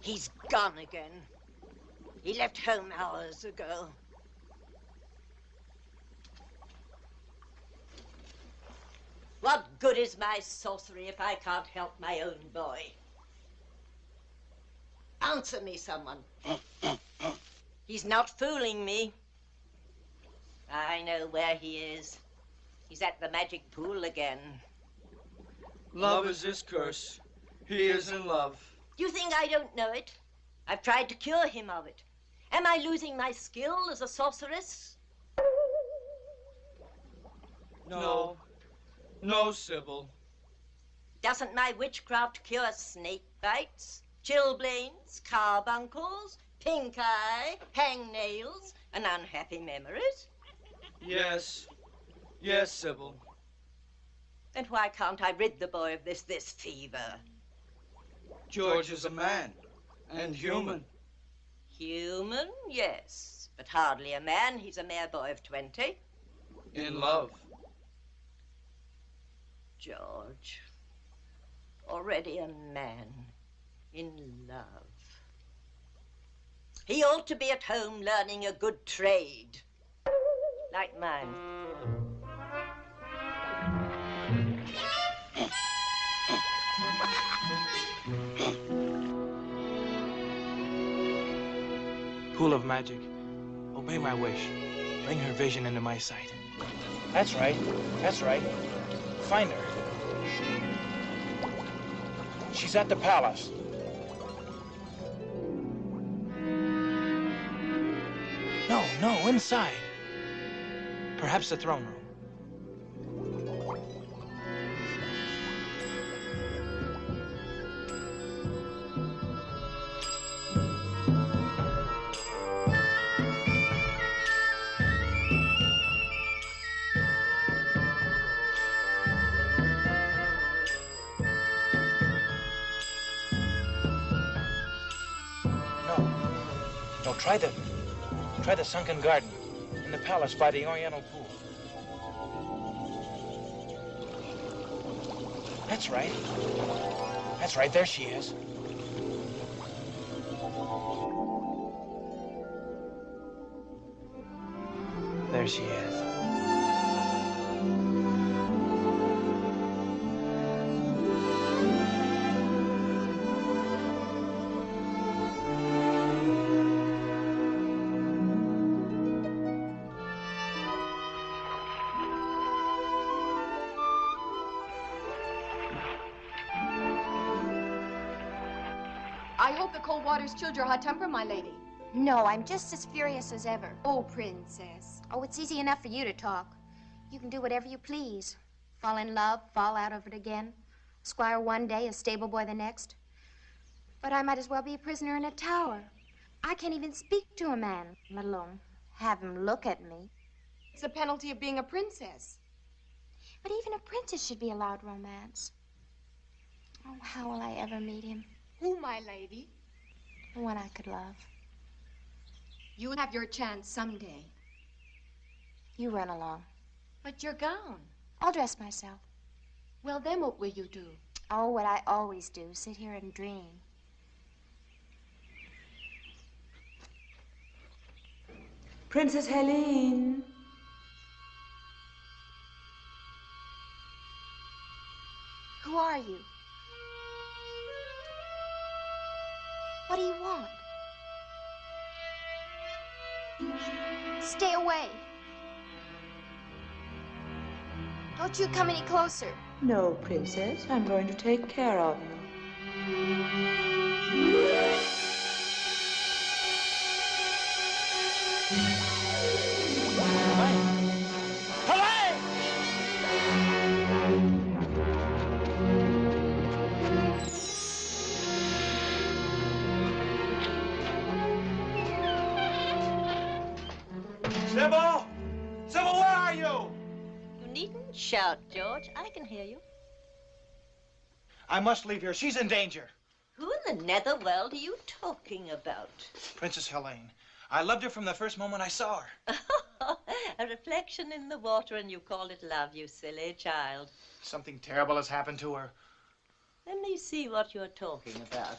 He's gone again. He left home hours ago. What good is my sorcery if I can't help my own boy? Answer me, someone. He's not fooling me. I know where he is. He's at the magic pool again. Love is his curse. He is in love. You think I don't know it? I've tried to cure him of it. Am I losing my skill as a sorceress? No. No, Sybil. Doesn't my witchcraft cure snake bites, chilblains, carbuncles, pink eye, hangnails, and unhappy memories? Yes. Yes, Sybil. Then why can't I rid the boy of this fever? George is a man, and human. Human, yes, but hardly a man. He's a mere boy of 20. In love. George, already a man, in love. He ought to be at home learning a good trade, like mine. Pool of magic, obey my wish. Bring her vision into my sight. That's right. That's right. Find her. She's at the palace. No, inside. Perhaps the throne room. No, try the sunken garden in the palace by the Oriental pool. That's right. That's right, there she is. There she is. I hope the cold water's chilled your hot temper, my lady. No, I'm just as furious as ever. Oh, princess. Oh, it's easy enough for you to talk. You can do whatever you please. Fall in love, fall out of it again. Squire one day, a stable boy the next. But I might as well be a prisoner in a tower. I can't even speak to a man, let alone have him look at me. It's the penalty of being a princess. But even a princess should be allowed romance. Oh, how will I ever meet him? Who, my lady? The one I could love. You'll have your chance someday. You run along. But your gown. I'll dress myself. Well, then what will you do? Oh, what I always do, sit here and dream. Princess Helene. Who are you? What do you want? Stay away. Don't you come any closer. No, Princess. I'm going to take care of you. Sybil! Sybil, where are you? You needn't shout, George. I can hear you. I must leave here. She's in danger. Who in the netherworld are you talking about? Princess Helene. I loved her from the first moment I saw her. A reflection in the water, and you call it love, you silly child. Something terrible has happened to her. Let me see what you're talking about.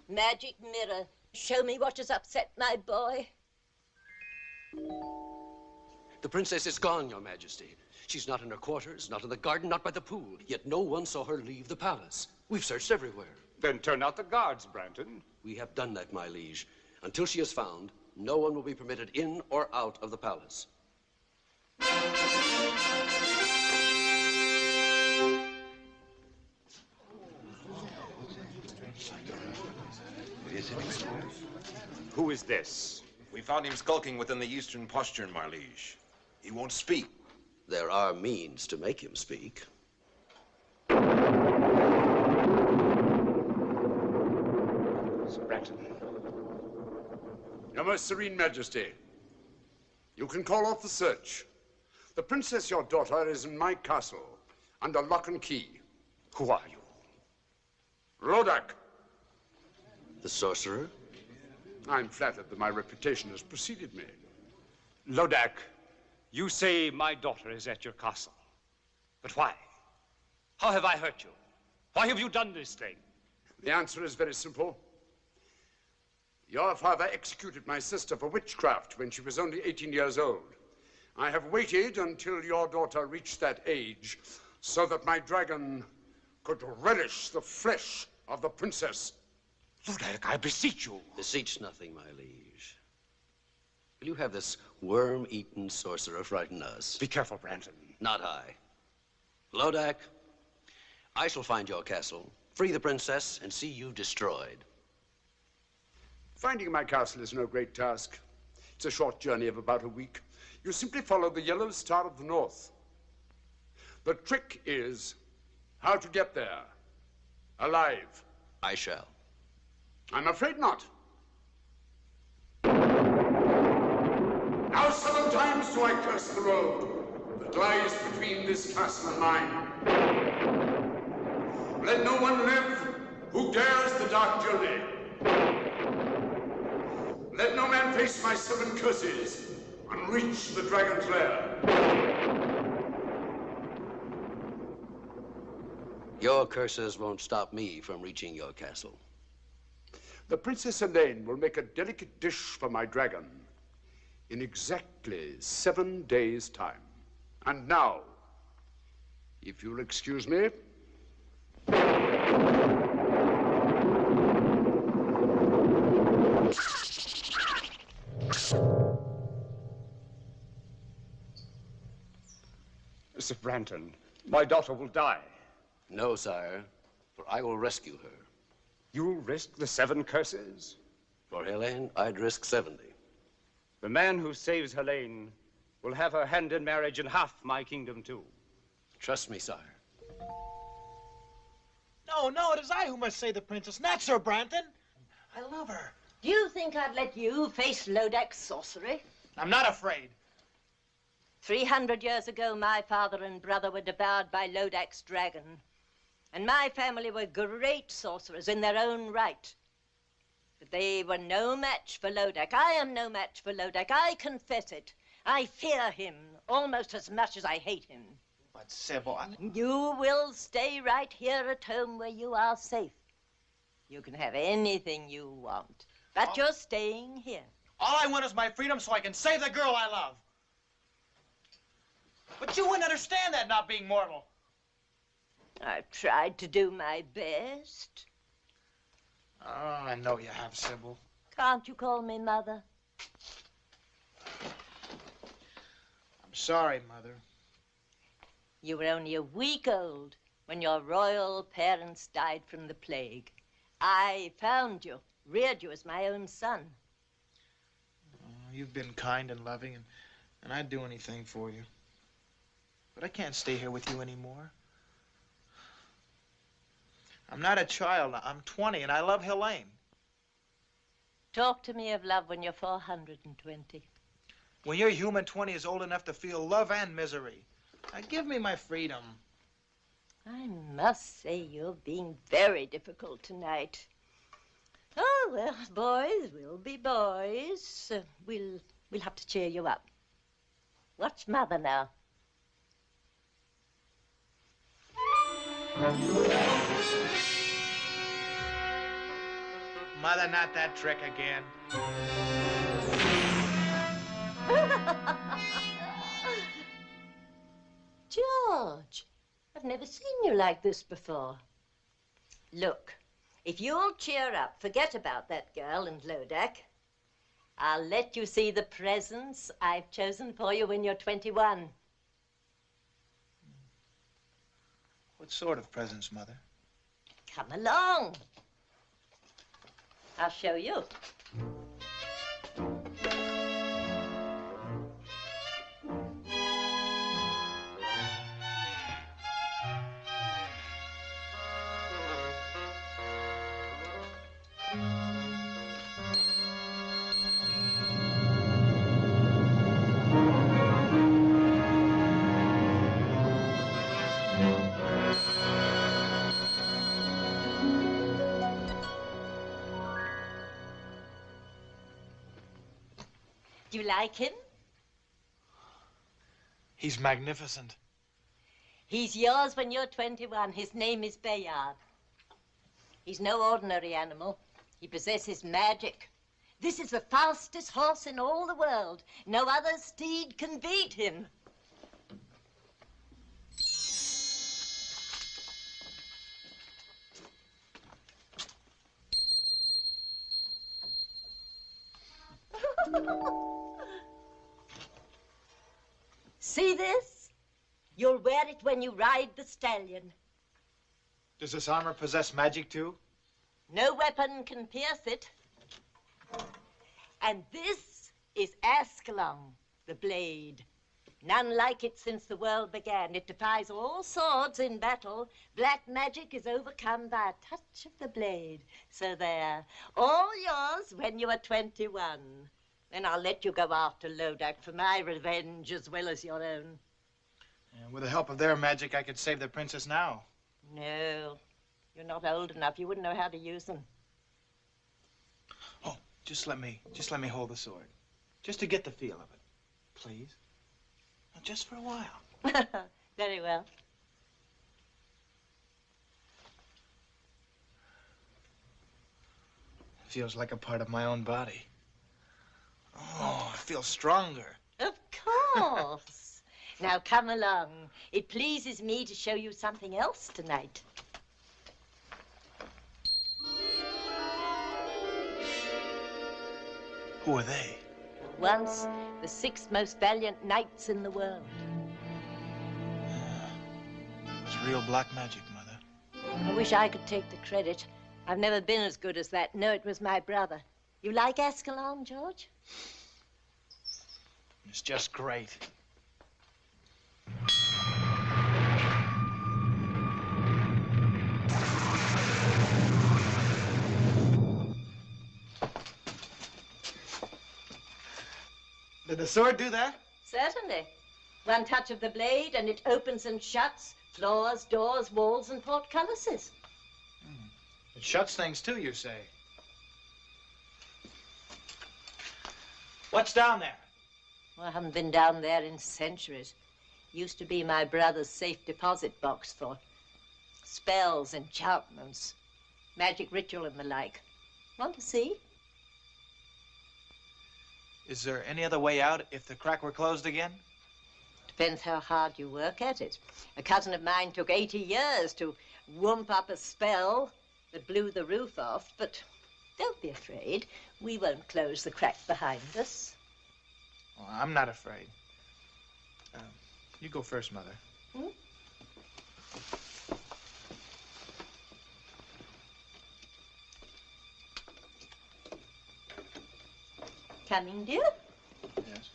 Magic mirror, show me what has upset my boy. The princess is gone, Your Majesty. She's not in her quarters, not in the garden, not by the pool. Yet no one saw her leave the palace. We've searched everywhere. Then turn out the guards, Branton. We have done that, my liege. Until she is found, no one will be permitted in or out of the palace. Who is this? We found him skulking within the eastern postern, my liege. He won't speak. There are means to make him speak. Sir Branton. Your Most Serene Majesty, you can call off the search. The princess, your daughter, is in my castle, under lock and key. Who are you? Lodak. The sorcerer? I'm flattered that my reputation has preceded me. Lodak, you say my daughter is at your castle. But why? How have I hurt you? Why have you done this thing? The answer is very simple. Your father executed my sister for witchcraft when she was only 18 years old. I have waited until your daughter reached that age so that my dragon could relish the flesh of the princess. Lodak, I beseech you. Beseech nothing, my liege. Will you have this worm-eaten sorcerer frighten us? Be careful, Branton. Not I. Lodak, I shall find your castle, free the princess, and see you destroyed. Finding my castle is no great task. It's a short journey of about a week. You simply follow the yellow star of the north. The trick is how to get there, alive. I shall. I'm afraid not. Now 7 times do I curse the road that lies between this castle and mine. Let no one live who dares the dark journey. Let no man face my 7 curses and reach the dragon's lair. Your curses won't stop me from reaching your castle. The Princess Elaine will make a delicate dish for my dragon in exactly 7 days' time. And now, if you'll excuse me. Sir Branton, my daughter will die. No, sire, for I will rescue her. You'll risk the 7 curses? For Helene, I'd risk 70. The man who saves Helene will have her hand in marriage and half my kingdom, too. Trust me, sire. No, it is I who must save the princess, not Sir Branton. I love her. Do you think I'd let you face Lodak's sorcery? I'm not afraid. 300 years ago, my father and brother were devoured by Lodak's dragon. And my family were great sorcerers in their own right. But they were no match for Lodak. I am no match for Lodak. I confess it. I fear him almost as much as I hate him. But Sybil, You will stay right here at home where you are safe. You can have anything you want, but you're staying here. all I want is my freedom so I can save the girl I love. But you wouldn't understand that, not being mortal. I've tried to do my best. Oh, I know you have, Sybil. Can't you call me Mother? I'm sorry, Mother. You were only a week old when your royal parents died from the plague. I found you, reared you as my own son. Oh, you've been kind and loving, and I'd do anything for you. But I can't stay here with you anymore. I'm not a child. I'm 20, and I love Helene. Talk to me of love when you're 420. When your human 20 is old enough to feel love and misery. Now, give me my freedom. I must say you're being very difficult tonight. Oh, well, boys will be boys. We'll have to cheer you up. Watch Mother now. Mother, not that trick again. George, I've never seen you like this before. Look, if you'll cheer up, forget about that girl and Lodak, I'll let you see the presents I've chosen for you when you're 21. What sort of presents, Mother? Come along. I'll show you. Do you like him? He's magnificent. He's yours when you're 21. His name is Bayard. He's no ordinary animal. He possesses magic. This is the fastest horse in all the world. No other steed can beat him. See this? You'll wear it when you ride the stallion. Does this armor possess magic, too? No weapon can pierce it. And this is Ascalon, the blade. None like it since the world began. It defies all swords in battle. Black magic is overcome by a touch of the blade. So there, all yours when you are 21. Then I'll let you go after Lodak for my revenge as well as your own. And with the help of their magic, I could save the princess now. No, you're not old enough. You wouldn't know how to use them. Oh, just let me hold the sword. Just to get the feel of it. Please? Now, just for a while. Very well. It feels like a part of my own body. Oh, I feel stronger. Of course. Now come along. It pleases me to show you something else tonight. Who are they? Once the 6 most valiant knights in the world. It's real black magic, Mother. I wish I could take the credit. I've never been as good as that. No, it was my brother. You like Ascalon, George? It's just great. Did the sword do that? Certainly. One touch of the blade and it opens and shuts floors, doors, walls, and portcullises. It shuts things too, you say? What's down there? Well, I haven't been down there in centuries. Used to be my brother's safe deposit box for spells, enchantments, magic ritual and the like. Want to see? Is there any other way out if the crack were closed again? Depends how hard you work at it. A cousin of mine took 80 years to whoomp up a spell that blew the roof off, but don't be afraid. We won't close the crack behind us. Well, I'm not afraid. You go first, Mother. Hmm? Coming, dear? Yes.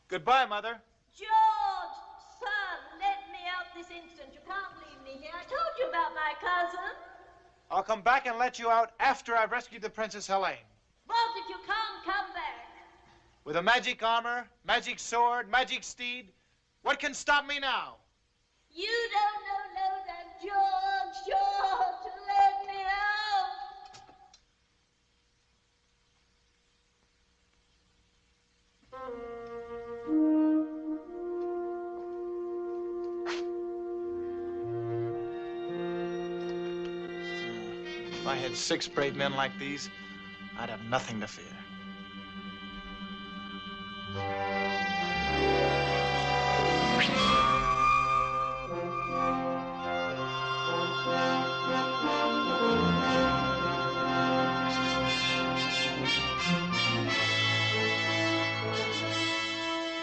Goodbye, Mother. George, son, let me out this instant. You can't leave me here. I told you about my cousin. I'll come back and let you out after I've rescued the Princess Helene. What if you can't come back? With a magic armor, magic sword, magic steed, what can stop me now? You don't know that, George, let me out. I had 6 brave men like these, I'd have nothing to fear.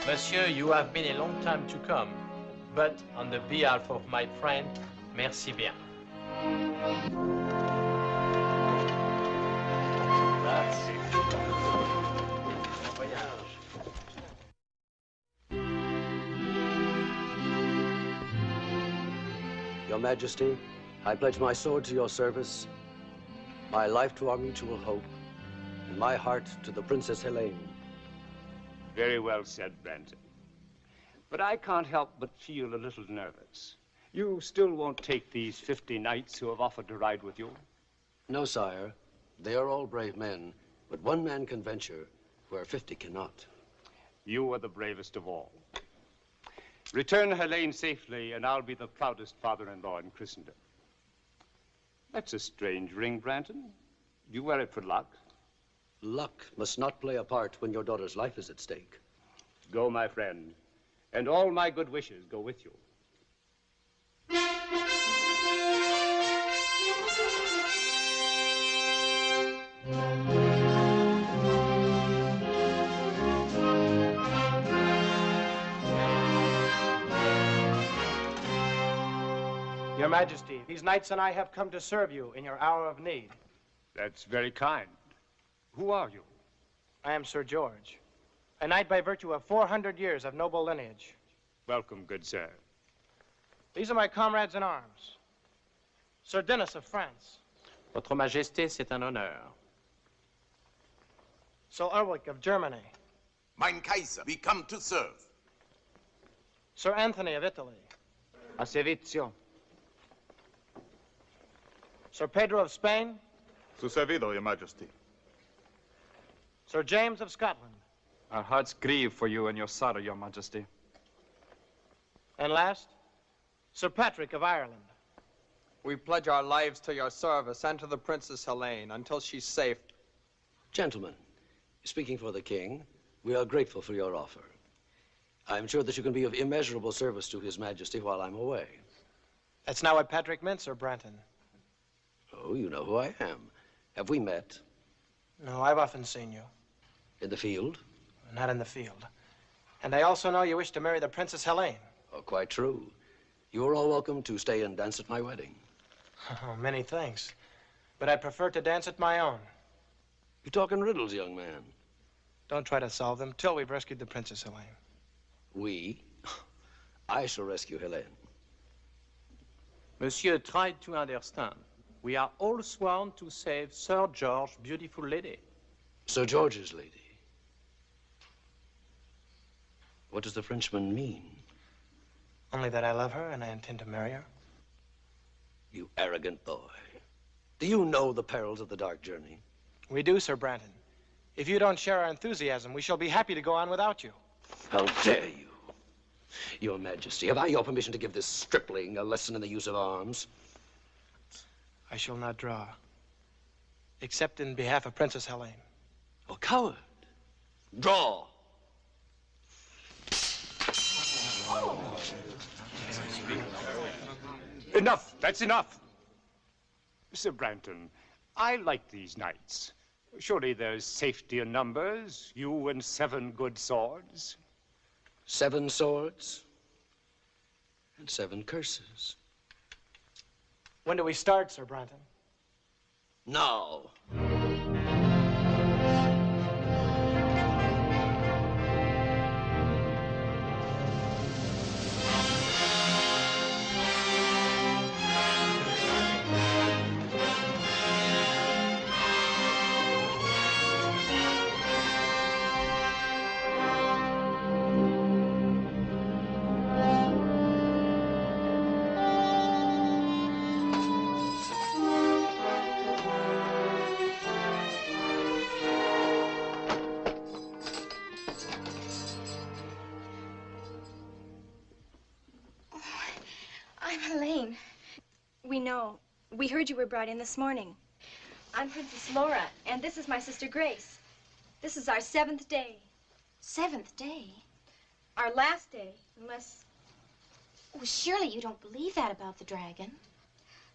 Monsieur, you have been a long time to come, but on the behalf of my friend, merci bien. Your Majesty, I pledge my sword to your service, my life to our mutual hope, and my heart to the Princess Helene. Very well said, Branton. But I can't help but feel a little nervous. You still won't take these 50 knights who have offered to ride with you? No, sire. They are all brave men, but one man can venture where 50 cannot. You are the bravest of all. Return Helene safely, and I'll be the proudest father-in-law in Christendom. That's a strange ring, Branton. Do you wear it for luck? Luck must not play a part when your daughter's life is at stake. Go, my friend, and all my good wishes go with you. Your Majesty, these knights and I have come to serve you in your hour of need. That's very kind. Who are you? I am Sir George, a knight by virtue of 400 years of noble lineage. Welcome, good sir. These are my comrades in arms. Sir Denis of France. Votre Majesté, c'est un honneur. Sir Ulrich of Germany. Mein Kaiser, we come to serve. Sir Anthony of Italy. A servizio. Sir Pedro of Spain. Su servido, Your Majesty. Sir James of Scotland. Our hearts grieve for you and your sorrow, Your Majesty. And last, Sir Patrick of Ireland. We pledge our lives to your service and to the Princess Helene until she's safe. Gentlemen, speaking for the king, we are grateful for your offer. I'm sure that you can be of immeasurable service to His Majesty while I'm away. That's not what Patrick meant, Sir Branton. Oh, you know who I am. Have we met? No, I've often seen you. In the field? Not in the field. And I also know you wish to marry the Princess Helene. Oh, quite true. You are all welcome to stay and dance at my wedding. Oh, many thanks. But I prefer to dance at my own. You talk in riddles, young man. Don't try to solve them till we've rescued the Princess Helene. We? I shall rescue Helene. Monsieur, try to understand. We are all sworn to save Sir George's beautiful lady. Sir George's lady? What does the Frenchman mean? Only that I love her and I intend to marry her. You arrogant boy. Do you know the perils of the dark journey? We do, Sir Branton. If you don't share our enthusiasm, we shall be happy to go on without you. How dare you? Your Majesty, have I your permission to give this stripling a lesson in the use of arms? I shall not draw, except in behalf of Princess Helene. Oh, coward. Draw. Enough. That's enough. Sir Branton, I like these knights. Surely there's safety in numbers, you and 7 good swords. 7 swords and 7 curses. When do we start, Sir Branton? Now. I'm Helene. We know. We heard you were brought in this morning. I'm Princess Laura, and this is my sister Grace. This is our 7th day. 7th day? Our last day, unless... Well, surely you don't believe that about the dragon.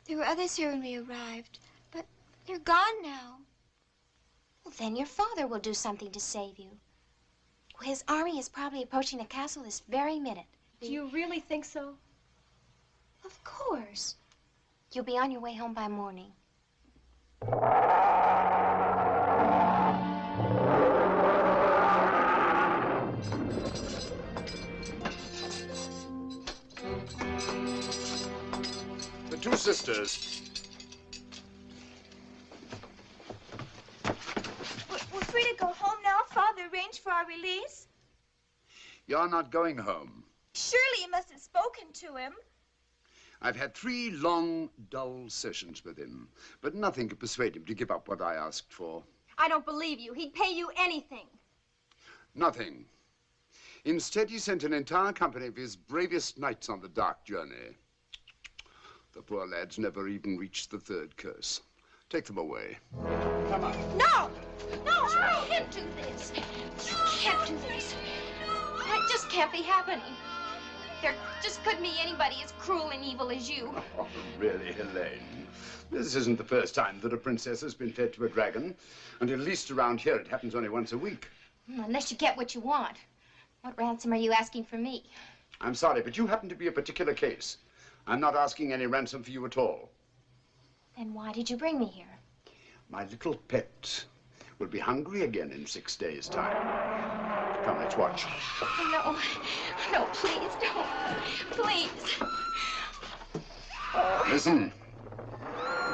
There were others here when we arrived, but they're gone now. Well, then your father will do something to save you. Well, his army is probably approaching the castle this very minute. Do you really think so? Of course. You'll be on your way home by morning. The two sisters. We're free to go home now. Father arranged for our release. You're not going home. Surely you must have spoken to him. I've had 3 long, dull sessions with him, but nothing could persuade him to give up what I asked for. I don't believe you. He'd pay you anything. Nothing. Instead, he sent an entire company of his bravest knights on the dark journey. The poor lads never even reached the 3rd curse. Take them away. Come on. No! No, you can't do this. You can't do this. That just can't be happening. There just couldn't be anybody as cruel and evil as you. Oh, really, Helene? This isn't the first time that a princess has been fed to a dragon. And at least around here, it happens only once a week. Unless you get what you want. What ransom are you asking for me? I'm sorry, but you happen to be a particular case. I'm not asking any ransom for you at all. Then why did you bring me here? My little pet will be hungry again in 6 days' time. Come, let's watch. No, no, please don't. Please. Listen.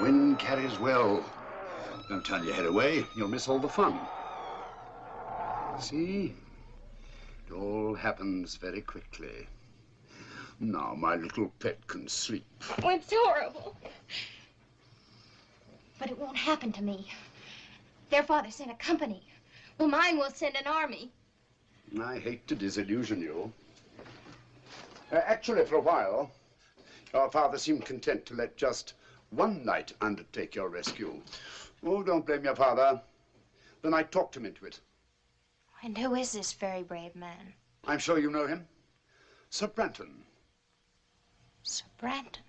Wind carries well. Don't turn your head away. You'll miss all the fun. See? It all happens very quickly. Now my little pet can sleep. Oh, it's horrible. But it won't happen to me. Their father sent a company. Well, mine will send an army. I hate to disillusion you. Actually, for a while, your father seemed content to let just one knight undertake your rescue. Oh, don't blame your father. The knight talked him into it. And who is this very brave man? I'm sure you know him. Sir Branton. Sir Branton?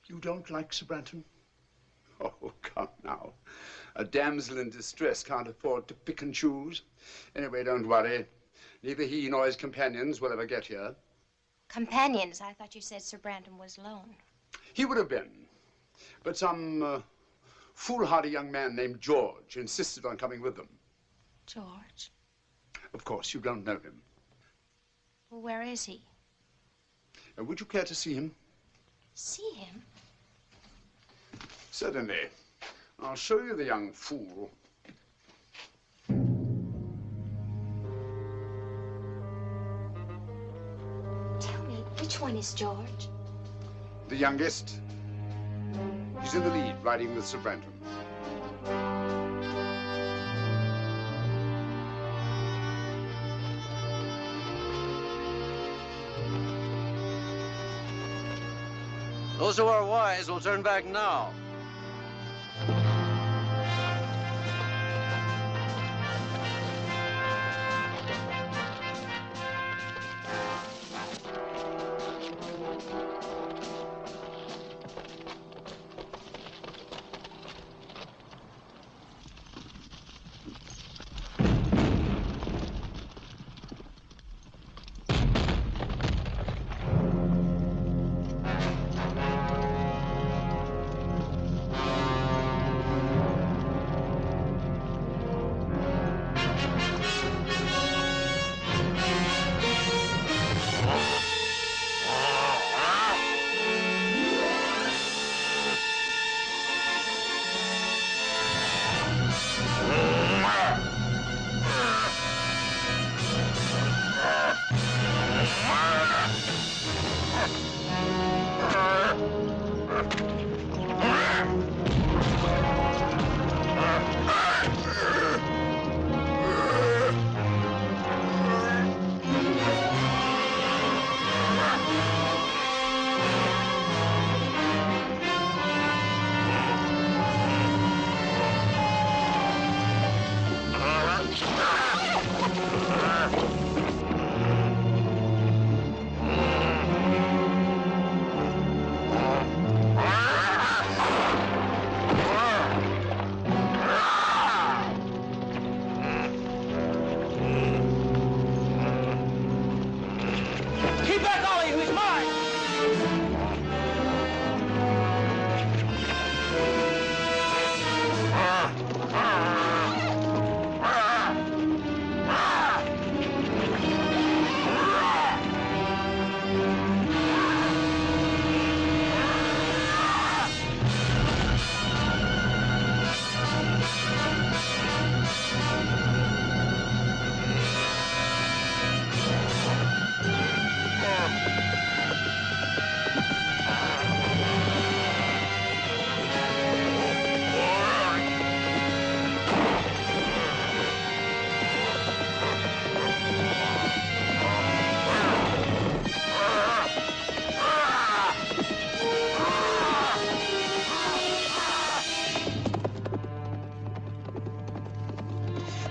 You don't like Sir Branton? Oh, come now. A damsel in distress can't afford to pick and choose. Anyway, don't worry. Neither he nor his companions will ever get here. Companions? I thought you said Sir Branton was alone. He would have been. But some foolhardy young man named George insisted on coming with them. George? Of course, you don't know him. Well, where is he? Would you care to see him? See him? Certainly. I'll show you the young fool. Tell me, which one is George? The youngest. He's in the lead, riding with Sir Branton. Those who are wise will turn back now.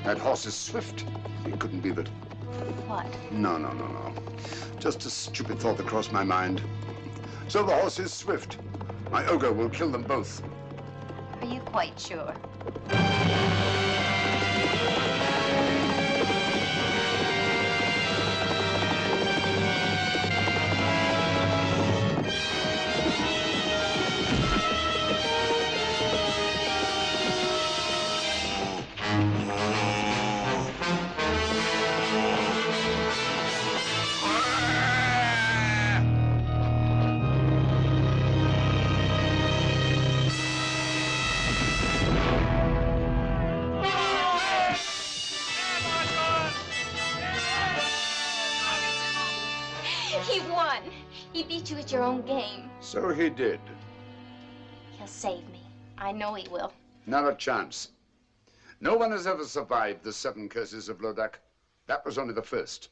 That horse is swift. It couldn't be that. What? No. Just a stupid thought that crossed my mind. So the horse is swift. My ogre will kill them both. Are you quite sure? He won. He beat you at your own game. So he did. He'll save me. I know he will. Not a chance. No one has ever survived the 7 curses of Lodak. That was only the first.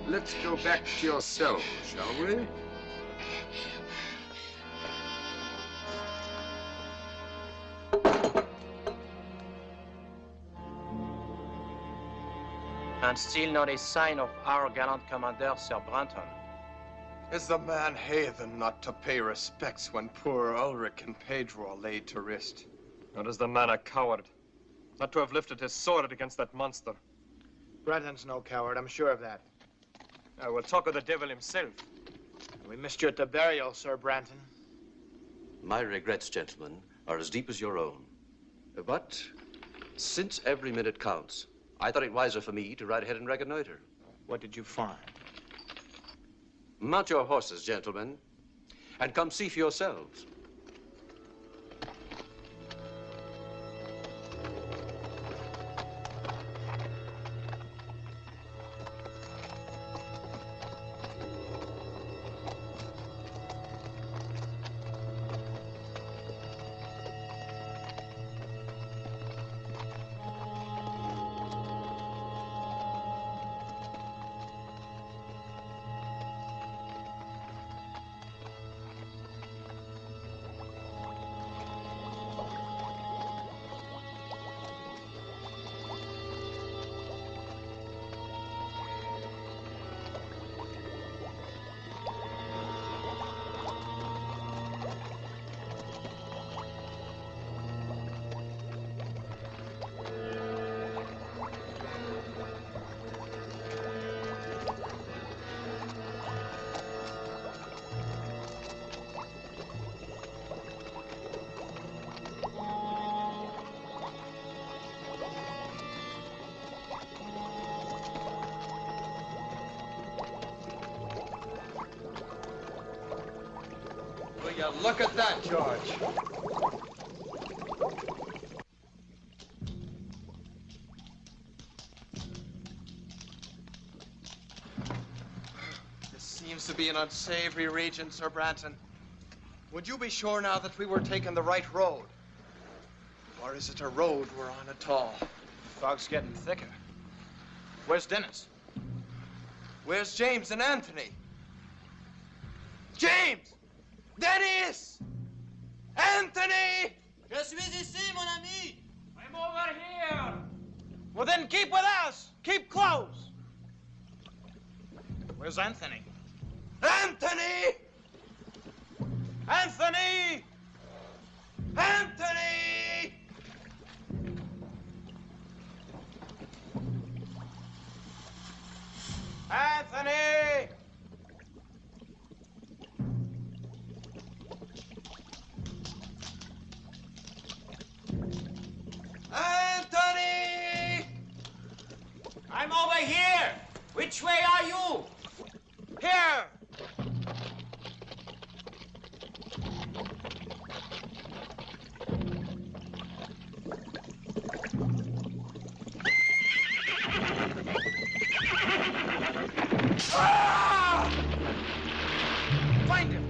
Let's go back to your cell, shall we? And still not a sign of our gallant commander, Sir Branton. Is the man heathen not to pay respects when poor Ulrich and Pedro are laid to rest? Or is the man a coward? not to have lifted his sword against that monster. Branton's no coward, I'm sure of that. I will talk of the devil himself. We missed you at the burial, Sir Branton. My regrets, gentlemen, are as deep as your own. But since every minute counts, I thought it wiser for me to ride ahead and reconnoiter. What did you find? Mount your horses, gentlemen, and come see for yourselves. Will you look at that, George? This seems to be an unsavory region, Sir Branton. Would you be sure now that we were taking the right road? Or is it a road we're on at all? Fog's getting thicker. Where's Dennis? Where's James and Anthony? James! Dennis! Anthony! Je suis ici, mon ami! I'm over here! Well, then keep with us! Keep close! Where's Anthony? Anthony! Anthony! Anthony! Anthony! Anthony! I'm over here! Which way are you? Here! Ah! Find him!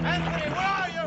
Anthony, where are you?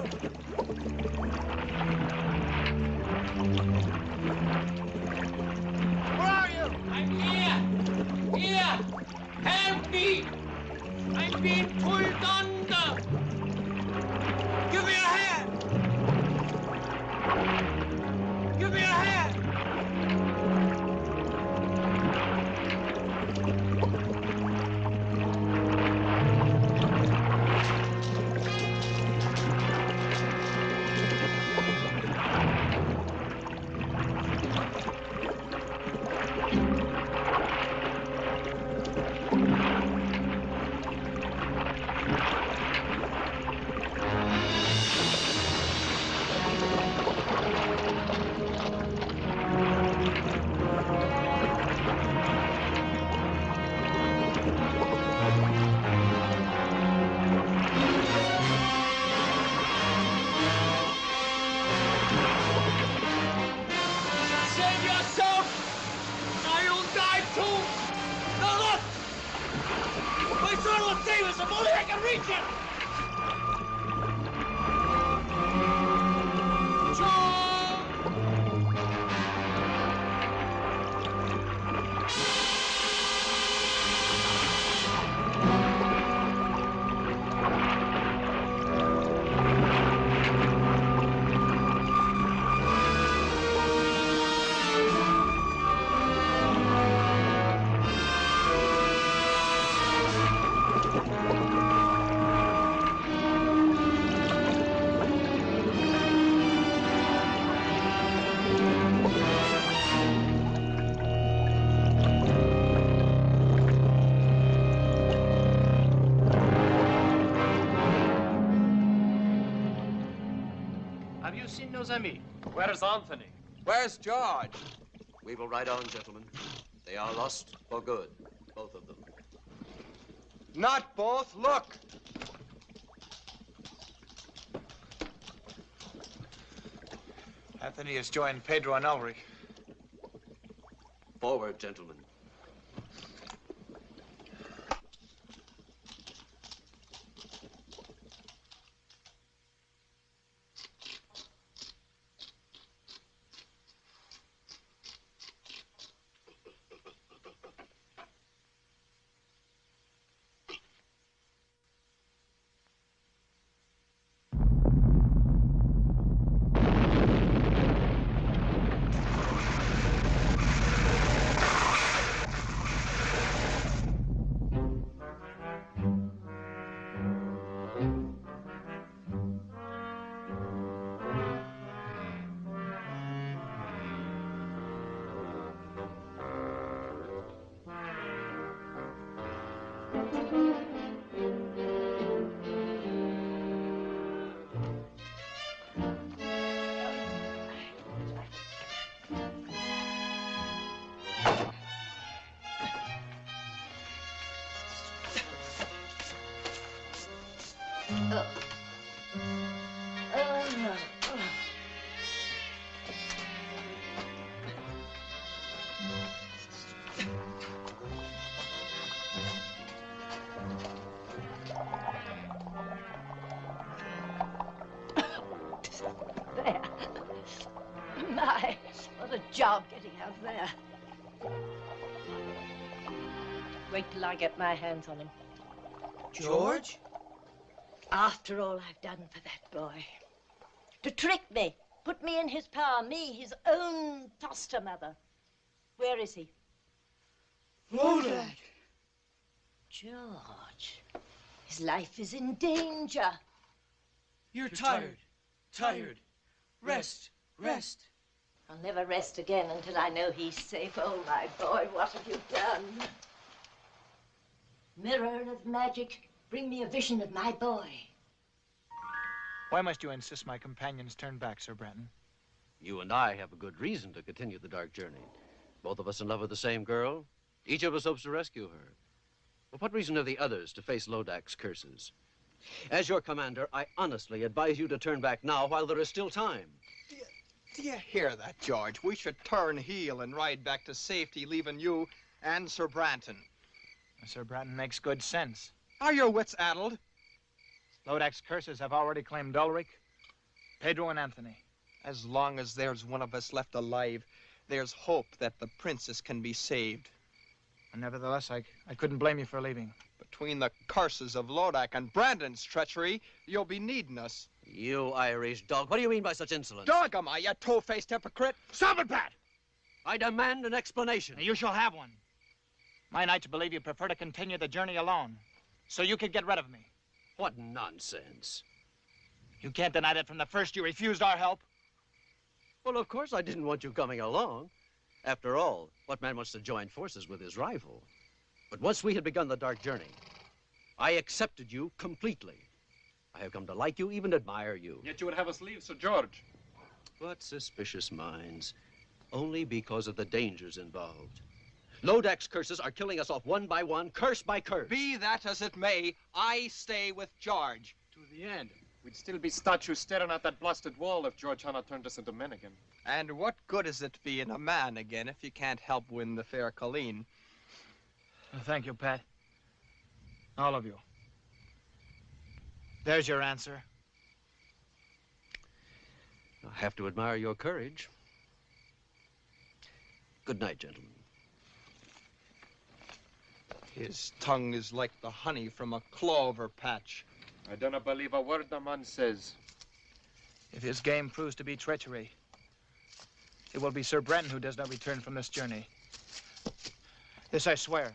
Have you seen nos amis? Where's Anthony? Where's George? We will ride on, gentlemen. They are lost for good, both of them. Not both. Look. Anthony has joined Pedro and Ulrich. Forward, gentlemen. There. My, what a job getting out there. Wait till I get my hands on him. George? After all I've done for that boy. To trick me, put me in his power, me, his own foster mother. Where is he? Lodak! George, his life is in danger. You're tired. Tired. Rest. Rest. I'll never rest again until I know he's safe. Oh, my boy, what have you done? Mirror of magic, bring me a vision of my boy. Why must you insist my companions turn back, Sir Branton? You and I have a good reason to continue the dark journey. Both of us in love with the same girl. Each of us hopes to rescue her. But what reason have the others to face Lodak's curses? As your commander, I honestly advise you to turn back now while there is still time. Do you hear that, George? We should turn heel and ride back to safety, leaving you and Sir Branton. Sir Branton makes good sense. Are your wits addled? Lodak's curses have already claimed Ulrich, Pedro, and Anthony. As long as there's one of us left alive, there's hope that the princess can be saved. And nevertheless, I couldn't blame you for leaving. Between the curses of Lodak and Brandon's treachery, you'll be needing us. You Irish dog, what do you mean by such insolence? Dog am I, you two-faced hypocrite? Stop it, Pat! I demand an explanation. You shall have one. My knights believe you prefer to continue the journey alone, so you could get rid of me. What nonsense. You can't deny that from the first you refused our help. Well, of course I didn't want you coming along. After all, what man wants to join forces with his rival? But once we had begun the dark journey, I accepted you completely. I have come to like you, even admire you. Yet you would have us leave, Sir George. What suspicious minds. Only because of the dangers involved. Lodak's curses are killing us off one by one, curse by curse. Be that as it may, I stay with George. To the end. We'd still be statues staring at that blasted wall if George Hanna turned us into men again. And what good is it being a man again if you can't help win the fair Colleen? Well, thank you, Pat. All of you. There's your answer. I have to admire your courage. Good night, gentlemen. His tongue is like the honey from a clover patch. I don't believe a word the man says. If his game proves to be treachery, it will be Sir Branton who does not return from this journey. This I swear.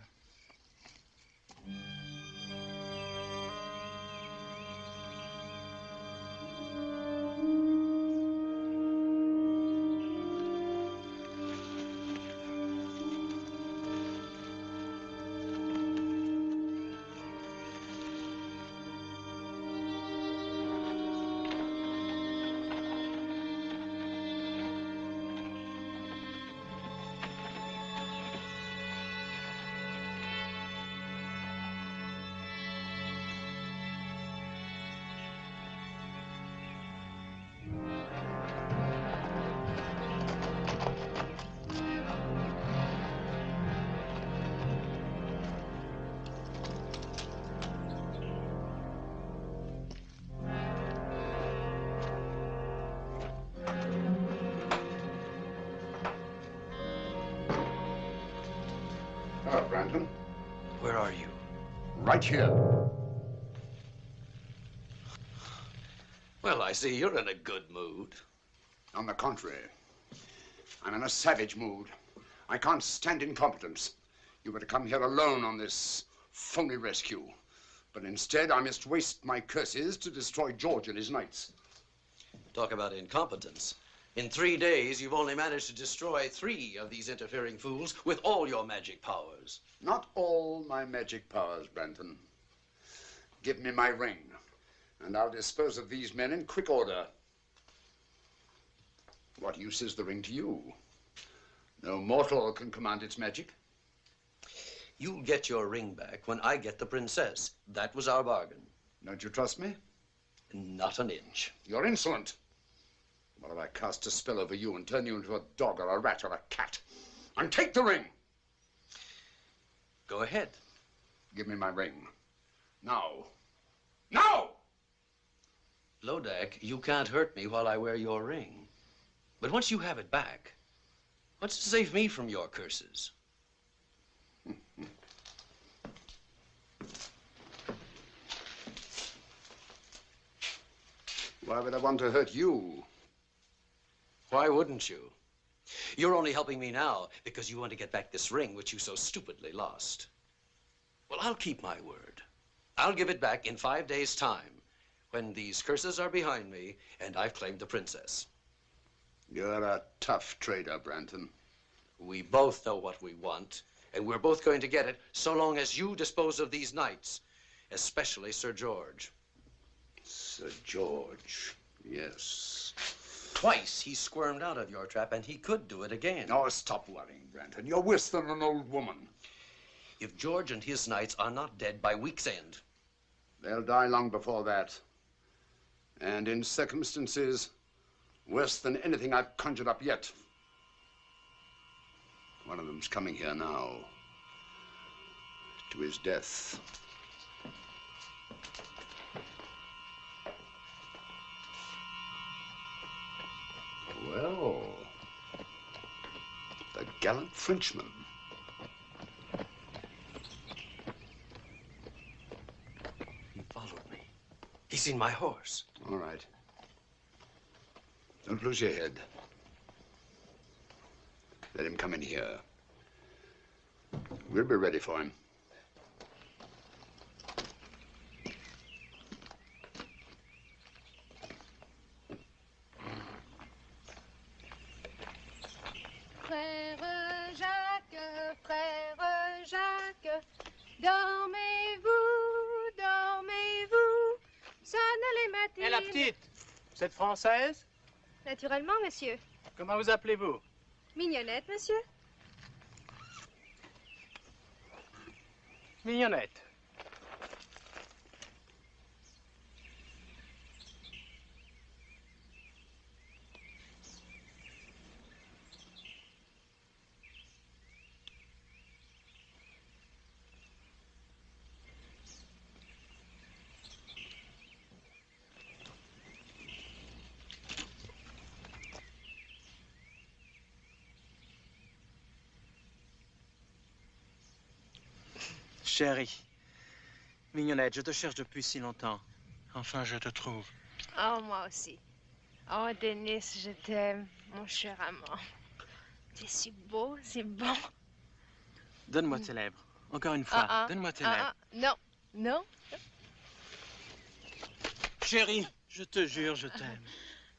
Right here. Well, I see you're in a good mood. On the contrary, I'm in a savage mood. I can't stand incompetence. You were to come here alone on this phony rescue. But instead, I must waste my curses to destroy George and his knights. Talk about incompetence. In 3 days, you've only managed to destroy 3 of these interfering fools with all your magic powers. Not all my magic powers, Branton. Give me my ring, and I'll dispose of these men in quick order. What use is the ring to you? No mortal can command its magic. You'll get your ring back when I get the princess. That was our bargain. Don't you trust me? Not an inch. You're insolent. What if I cast a spell over you and turn you into a dog or a rat or a cat? And take the ring! Go ahead. Give me my ring. Now. Now! Lodak, you can't hurt me while I wear your ring. But once you have it back, what's to save me from your curses? Why would I want to hurt you? Why wouldn't you? You're only helping me now because you want to get back this ring which you so stupidly lost. Well, I'll keep my word. I'll give it back in 5 days' time, when these curses are behind me and I've claimed the princess. You're a tough trader, Branton. We both know what we want, and we're both going to get it so long as you dispose of these knights, especially Sir George. Sir George, yes. Twice he squirmed out of your trap, and he could do it again. Oh, stop worrying, Branton. You're worse than an old woman. If George and his knights are not dead by week's end, they'll die long before that. And in circumstances worse than anything I've conjured up yet. One of them's coming here now. To his death. Well, the gallant Frenchman. He followed me. He's seen my horse. All right. Don't lose your head. Let him come in here. We'll be ready for him. Frère Jacques, dormez-vous, dormez-vous, sonne les matines. Et la petite, vous êtes française? Naturellement, monsieur. Comment vous appelez-vous? Mignonnette, monsieur. Mignonnette. Chérie, Mignonnette, je te cherche depuis si longtemps. Enfin, je te trouve. Oh, moi aussi. Oh, Denis, je t'aime, mon cher amant. Tu es si beau, si bon. Donne-moi tes lèvres. Encore une fois, donne-moi tes lèvres. Non, non. Chérie, je te jure, je t'aime.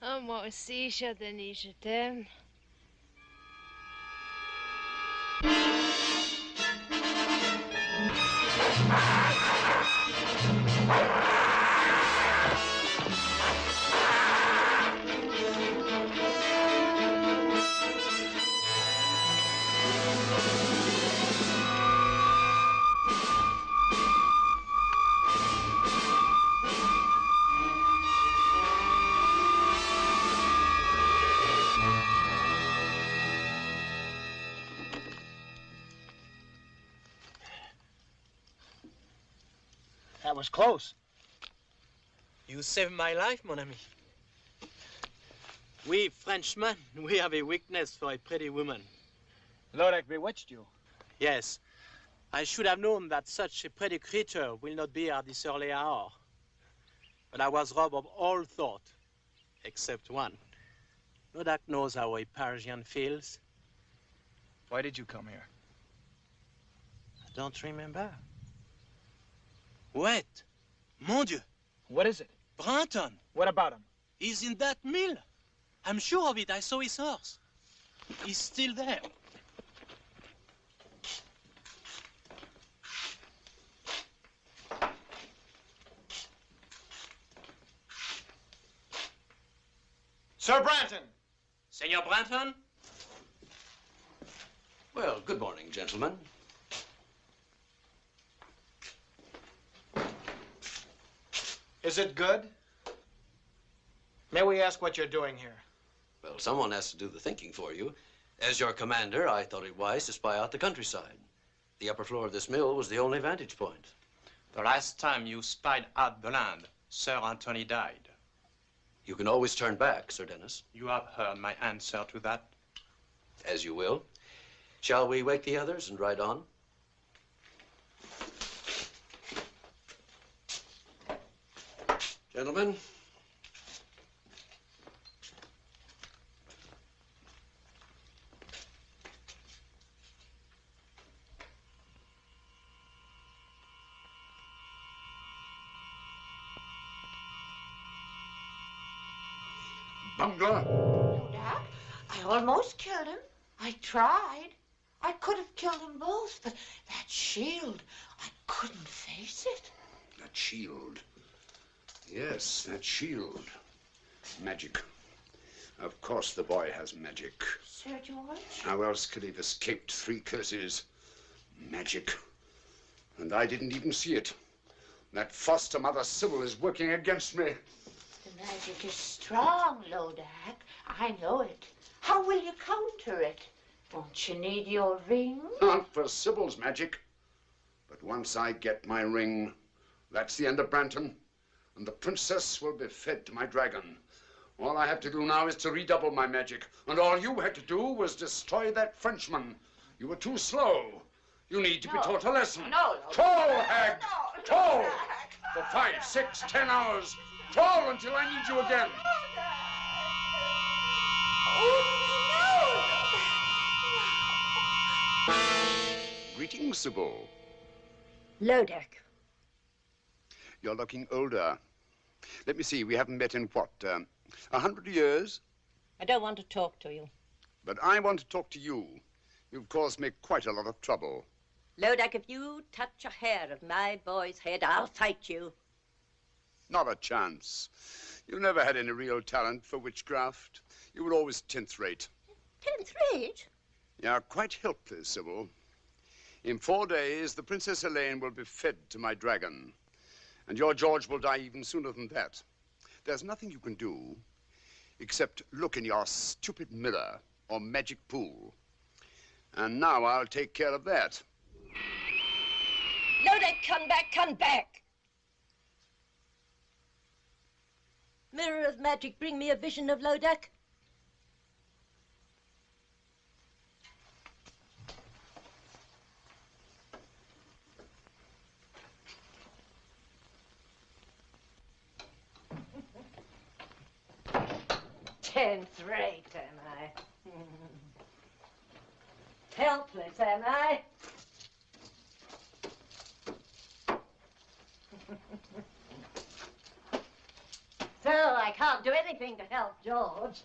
Oh, moi aussi, cher Denis, je t'aime. That was close. You saved my life, mon ami. We Frenchmen, we have a weakness for a pretty woman. Lodak bewitched you. Yes. I should have known that such a pretty creature will not be at this early hour. But I was robbed of all thought, except one. Lodak knows how a Parisian feels. Why did you come here? I don't remember. Wait! Mon Dieu! What is it? Branton! What about him? He's in that mill. I'm sure of it. I saw his horse. He's still there. Sir Branton! Senor Branton? Well, good morning, gentlemen. Is it good? May we ask what you're doing here? Well, someone has to do the thinking for you. As your commander, I thought it wise to spy out the countryside. The upper floor of this mill was the only vantage point. The last time you spied out the land, Sir Anthony died. You can always turn back, Sir Dennis. You have heard my answer to that. As you will. Shall we wake the others and ride on? Gentlemen. Bungler? Dad, I almost killed him. I tried. I could have killed them both, but that shield, I couldn't face it. That shield. Yes, that shield. Magic. Of course the boy has magic. Sir George? How else could he have escaped 3 curses? Magic. And I didn't even see it. That foster mother Sybil is working against me. The magic is strong, Lodak. I know it. How will you counter it? Won't you need your ring? Not for Sybil's magic. But once I get my ring, that's the end of Branton. And the princess will be fed to my dragon. All I have to do now is to redouble my magic. And all you had to do was destroy that Frenchman. You were too slow. You need to be taught a lesson. No. Troll, hag! Troll! For 5, 6, 10 hours. Troll until I need you again. Greetings, Sybil. Lodak. You're looking older. Let me see, we haven't met in what, 100 years? I don't want to talk to you. But I want to talk to you. You've caused me quite a lot of trouble. Lodak, if you touch a hair of my boy's head, I'll fight you. Not a chance. You never had any real talent for witchcraft. You were always 10th rate. 10th rate? You're quite helpless, Sybil. In 4 days, the Princess Helene will be fed to my dragon. And your George will die even sooner than that. There's nothing you can do except look in your stupid mirror or magic pool. And now I'll take care of that. Lodak, come back, come back! Mirror of magic, bring me a vision of Lodak. Tenth rate, am I? Helpless, am I? So I can't do anything to help George.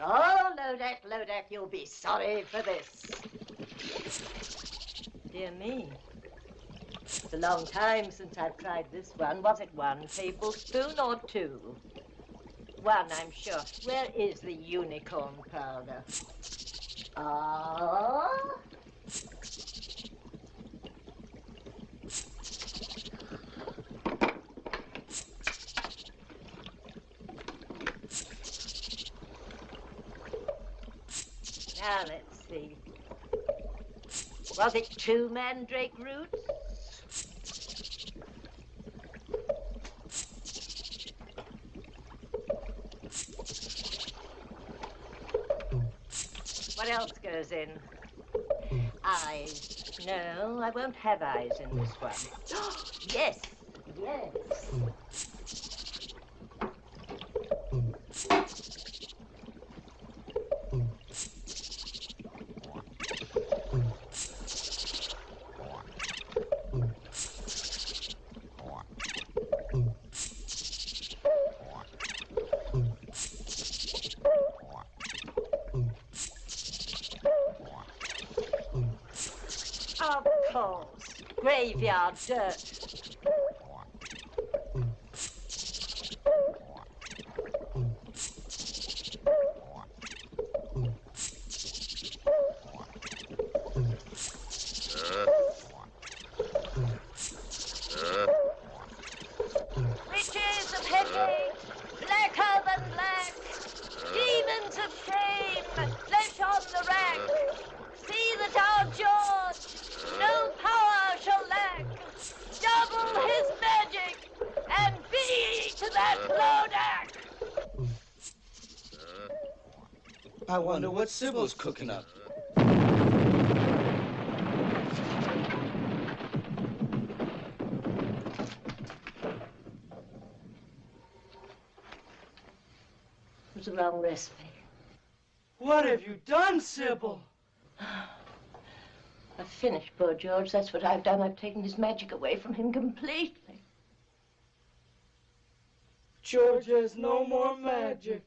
Oh, Lodak, Lodak, you'll be sorry for this. Dear me. It's a long time since I've tried this one. Was it 1 tablespoon or 2? 1, I'm sure. Where is the unicorn powder? Ah. Now, let's see. Was it 2 mandrake roots? What else goes in? Eyes. No, I won't have eyes in this one. Yes, yes. Of course. Graveyard dirt. Riches of headache, blacker than black. Demons of shame, flesh on the rack. See that our George no power shall lack. Double his magic and be to that Lodak. I wonder what Sybil's cooking up. It was the wrong recipe. What have you done, Sybil? I've finished poor George. That's what I've done. I've taken his magic away from him completely. George has no more magic.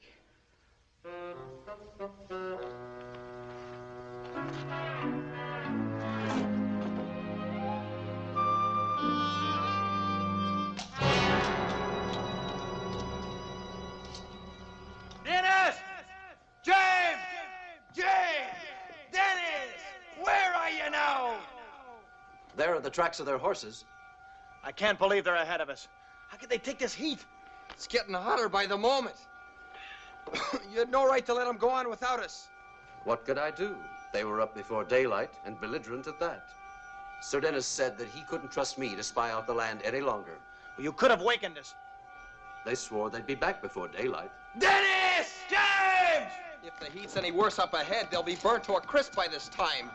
Dennis! James! James! Dennis! Where are you now? There are the tracks of their horses. I can't believe they're ahead of us. How could they take this heat? It's getting hotter by the moment. You had no right to let them go on without us. What could I do? They were up before daylight and belligerent at that. Sir Dennis said that he couldn't trust me to spy out the land any longer. Well, you could have wakened us. They swore they'd be back before daylight. Dennis! James! If the heat's any worse up ahead, they'll be burnt to a crisp by this time.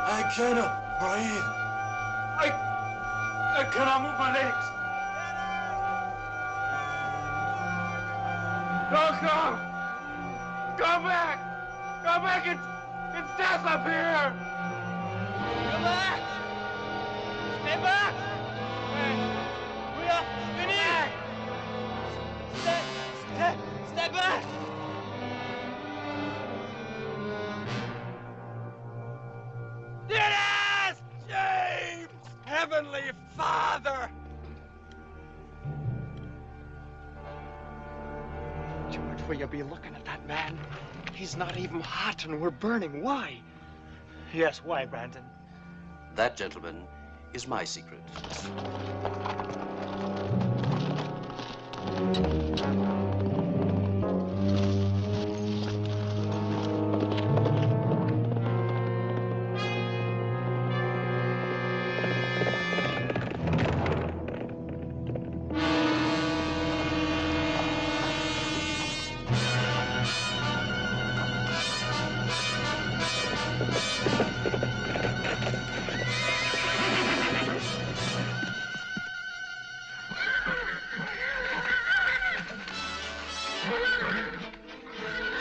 I cannot breathe. I cannot move my legs. Don't come! Come back! Come back! It's death up here! Come back! Stay back! We are finished! Stay back! Dennis! James! Heavenly Father! George, will you be looking at that man? He's not even hot and we're burning. Why? Yes, why, Brandon? That, gentlemen, is my secret.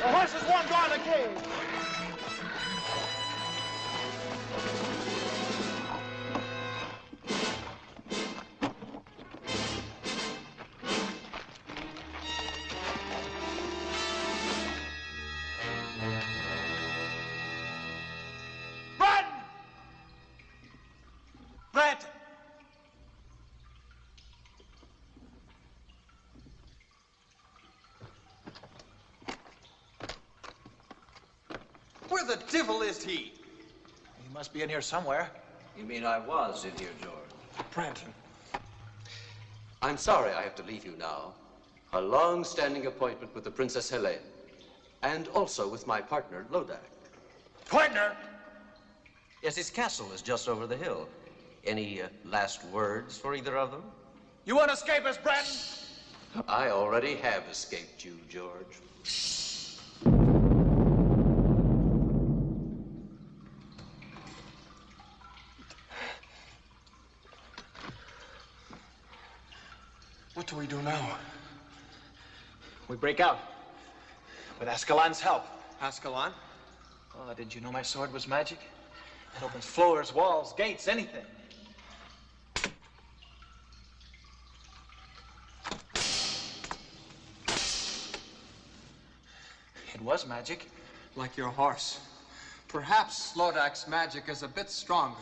The horses won't go in the cave. Run! Brett! Where the devil is he? He must be in here somewhere. You mean I was in here, George? Brandon. I'm sorry I have to leave you now. A long-standing appointment with the Princess Helene, and also with my partner, Lodak. Partner? Yes, his castle is just over the hill. Any last words for either of them? You won't escape us, Branton? I already have escaped you, George. What do we do now? We break out. With Ascalon's help. Ascalon? Oh, didn't you know my sword was magic? It opens floors, walls, gates, anything. It was magic. Like your horse. Perhaps Lodak's magic is a bit stronger.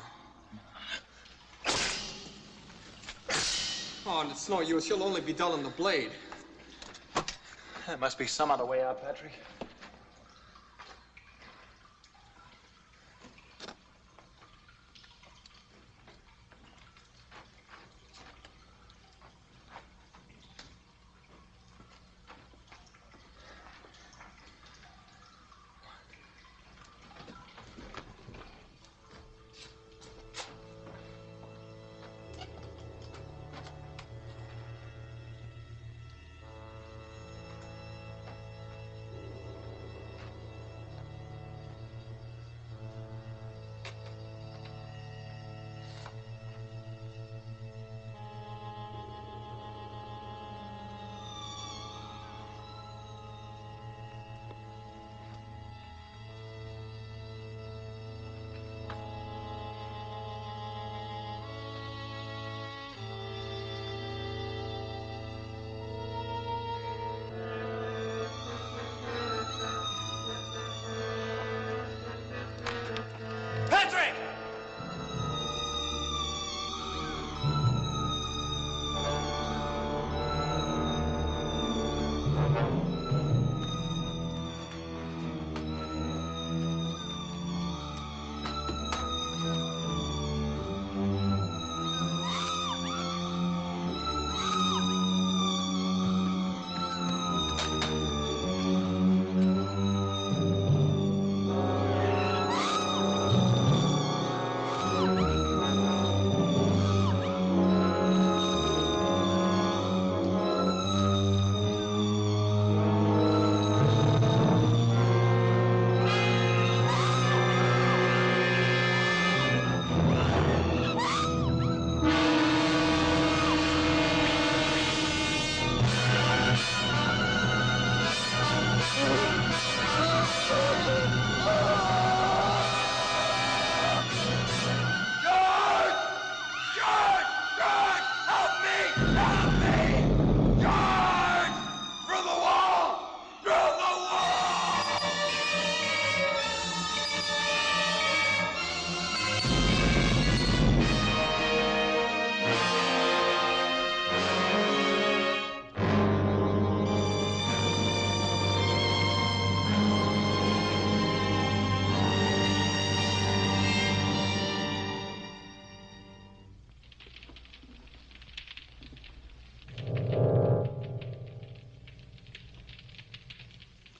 Oh, and it's no use. You'll only be dulling the blade. There must be some other way out, Patrick. Patrick!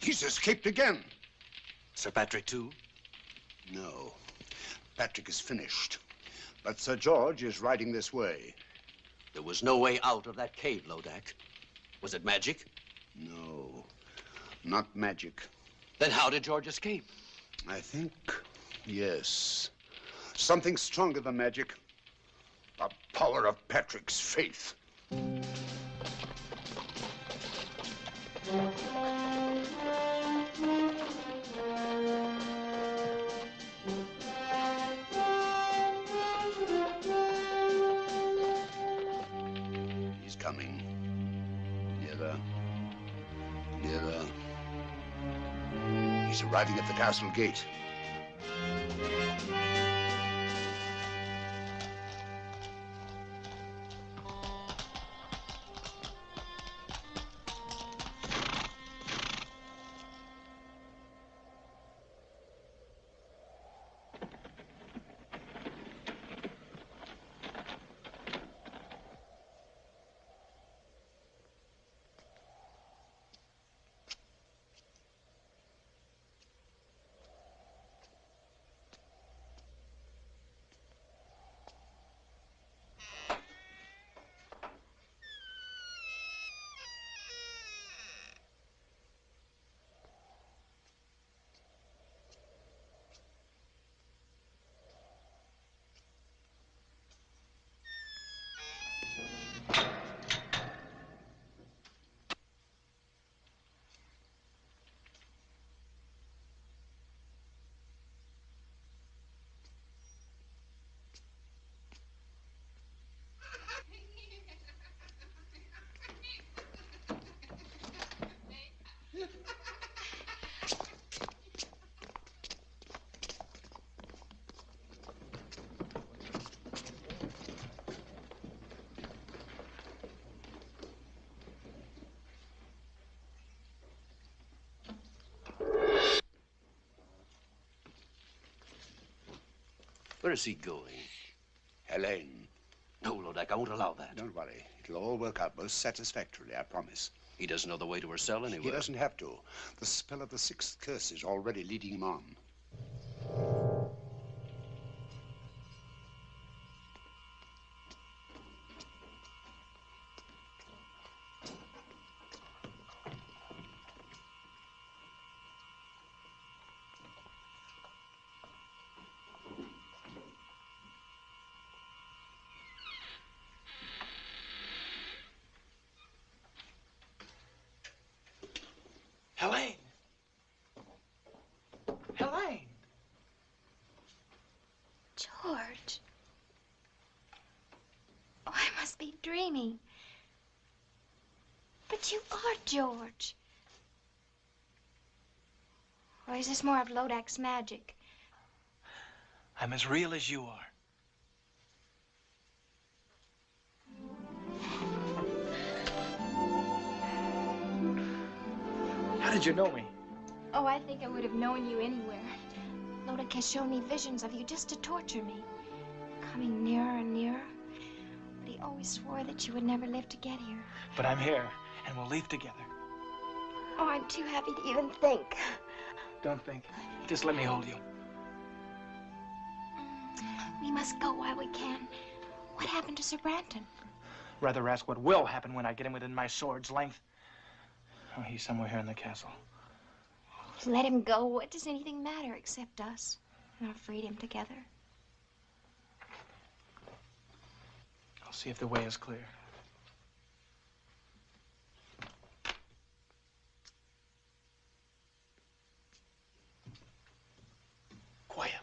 He's escaped again. Sir Patrick, too? No. Patrick is finished. But Sir George is riding this way. There was no way out of that cave, Lodak. Was it magic? No, not magic. Then how did George escape? I think, yes. Something stronger than magic. The power of Patrick's faith. He's coming. Nearer. Nearer. He's arriving at the castle gate. Where is he going? Helene. No, Lodak, I won't allow that. Don't worry. It'll all work out most satisfactorily, I promise. He doesn't know the way to her cell anyway. He doesn't have to. The spell of the sixth curse is already leading him on. Helene! Helene! George. Oh, I must be dreaming. But you are George. Or is this more of Lodak's magic? I'm as real as you are. How did you know me? Oh, I think I would have known you anywhere. Lodak has shown me visions of you just to torture me. Coming nearer and nearer. But he always swore that you would never live to get here. But I'm here, and we'll leave together. Oh, I'm too happy to even think. Don't think. Just let me hold you. We must go while we can. What happened to Sir Branton? Rather ask what will happen when I get him within my sword's length. Oh, he's somewhere here in the castle. Let him go. What does anything matter except us and our freedom together? I'll see if the way is clear. Quietly.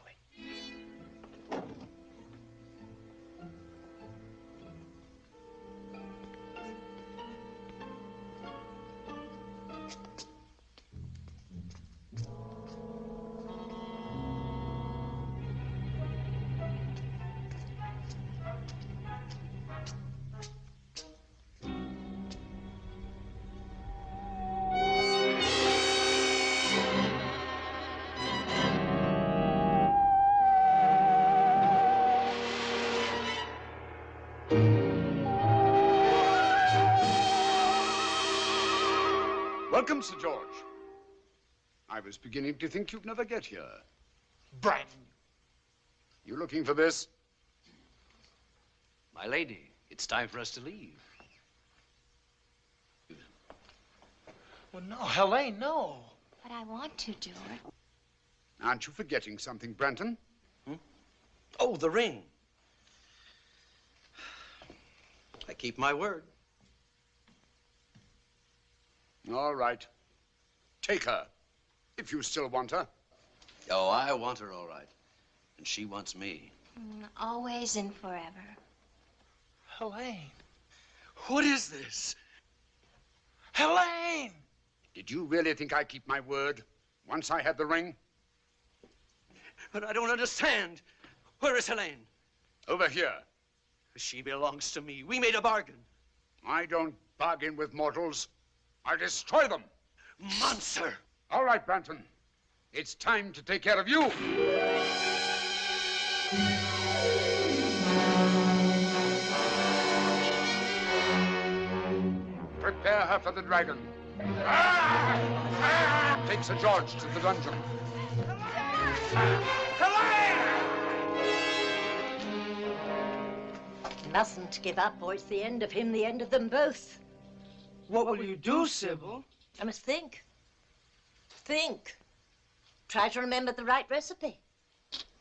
Welcome, Sir George. I was beginning to think you'd never get here. Branton. You looking for this? My lady, it's time for us to leave. Well, no, Helene, no. But I want to, George. Aren't you forgetting something, Branton? Oh, the ring. I keep my word. All right. Take her, if you still want her. Oh, I want her all right. And she wants me. Always and forever. Helene. What is this? Helene! Did you really think I keep my word once I had the ring? But I don't understand. Where is Helene? Over here. She belongs to me. We made a bargain. I don't bargain with mortals. I destroy them. Monster! All right, Branton. It's time to take care of you. Prepare her for the dragon. Take Sir George to the dungeon. Mustn't give up, or it's the end of him, the end of them both. What will you do, Sybil? I must think. Think. Try to remember the right recipe.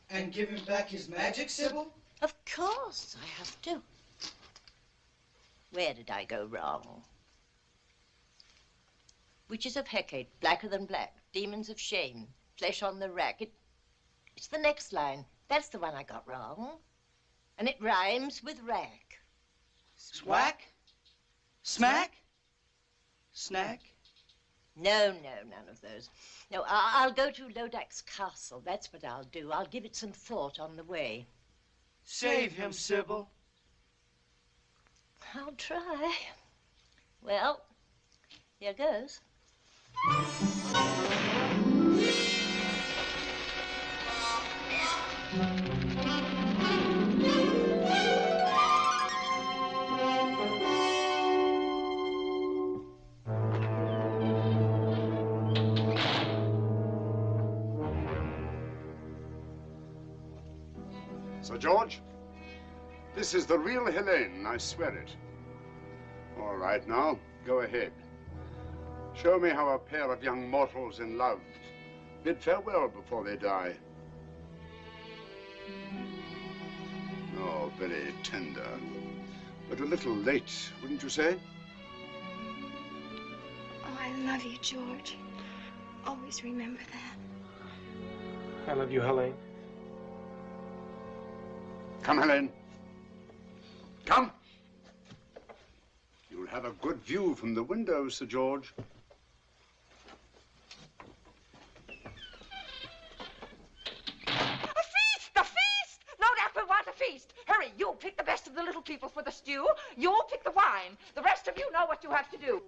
And give him back his magic, Sybil? Of course, I have to. Where did I go wrong? Witches of Hecate, blacker than black. Demons of shame, flesh on the rack. It's the next line. That's the one I got wrong. And it rhymes with rack. Swack? Smack? Snack? No, none of those. No, I'll go to Lodak's castle. That's what I'll do. I'll give it some thought on the way. Save him, Sybil. I'll try. Well, here goes. Sir George, this is the real Helene, I swear it. All right, now, go ahead. Show me how a pair of young mortals in love bid farewell before they die. Oh, very tender, but a little late, wouldn't you say? Oh, I love you, George. Always remember that. I love you, Helene. Come, Helene. Come. You'll have a good view from the window, Sir George. The feast! No doubt we'll want a feast. Hurry, you pick the best of the little people for the stew. You pick the wine. The rest of you know what you have to do.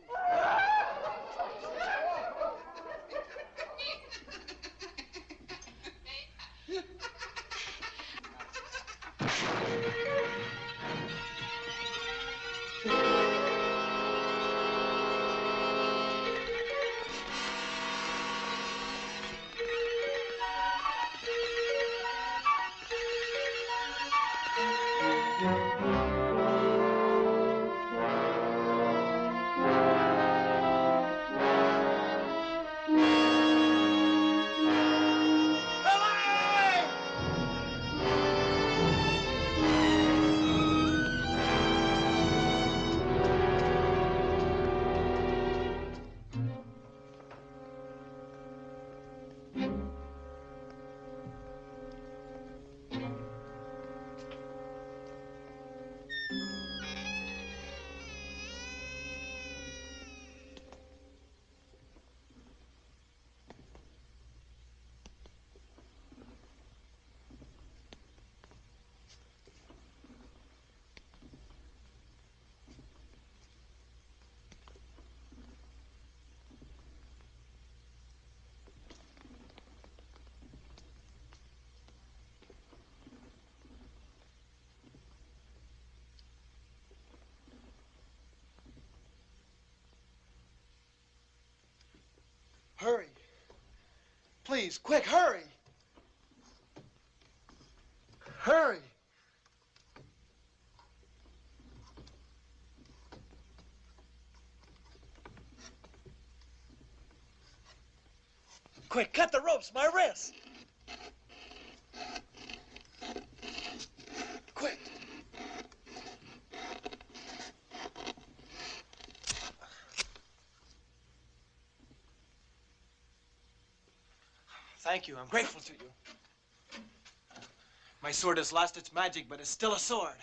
Hurry. Please, quick, hurry. Hurry. Quick, cut the ropes, my wrist. Quick. Thank you. I'm grateful to you. My sword has lost its magic, but it's still a sword.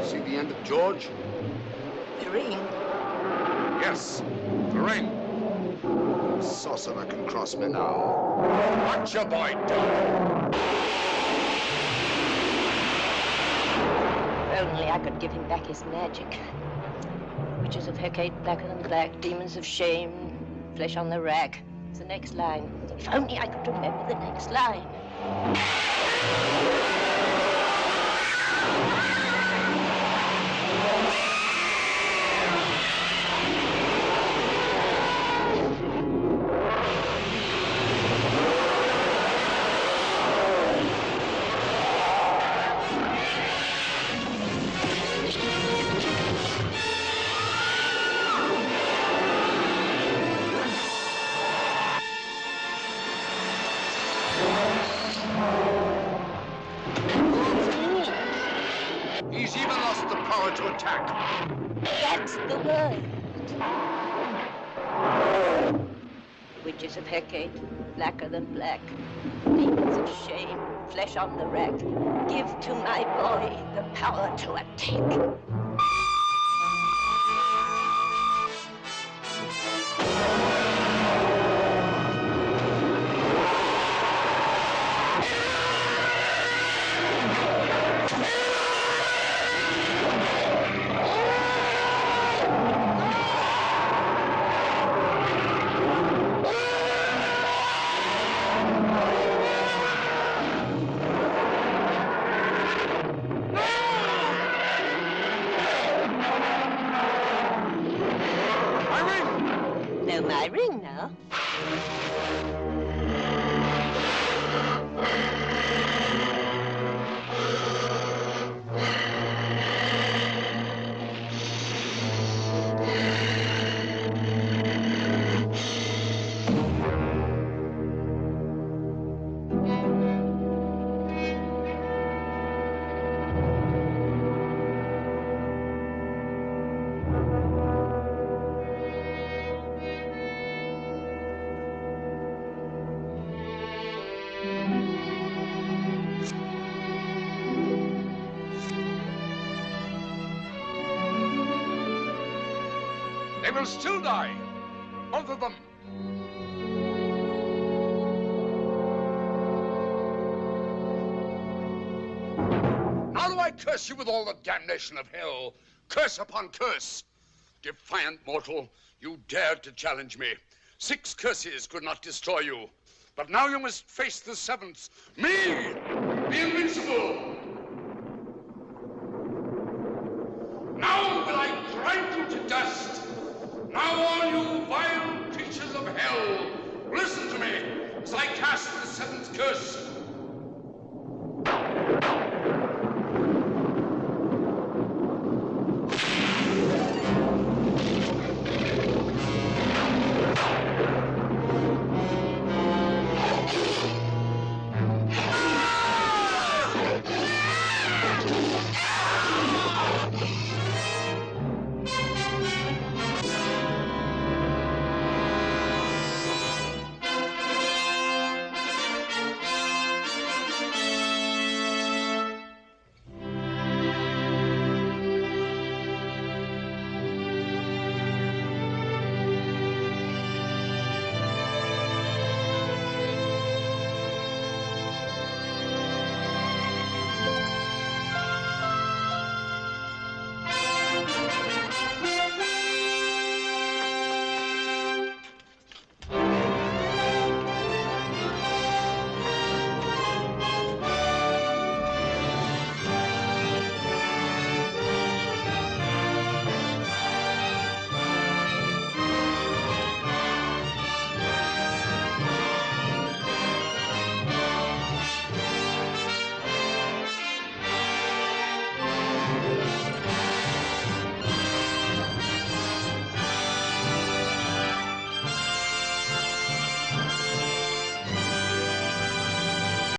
see the end of George? The ring. Yes, the ring. No sorcerer can cross me now. What your boy done? If only I could give him back his magic. Witches of Hecate, blacker than black, demons of shame, flesh on the rack. It's the next line. If only I could remember the next line. He's even lost the power to attack. That's the word. Witches of Hecate, blacker than black, demons of shame, flesh on the rack. Give to my boy the power to attack. My ring now. They will still die. Both of them. Now do I curse you with all the damnation of hell. Curse upon curse. Defiant mortal, you dared to challenge me. 6 curses could not destroy you. But now you must face the 7th. Me, the invincible. Now will I grind you to dust. Now all you vile creatures of hell, listen to me as I cast the 7th curse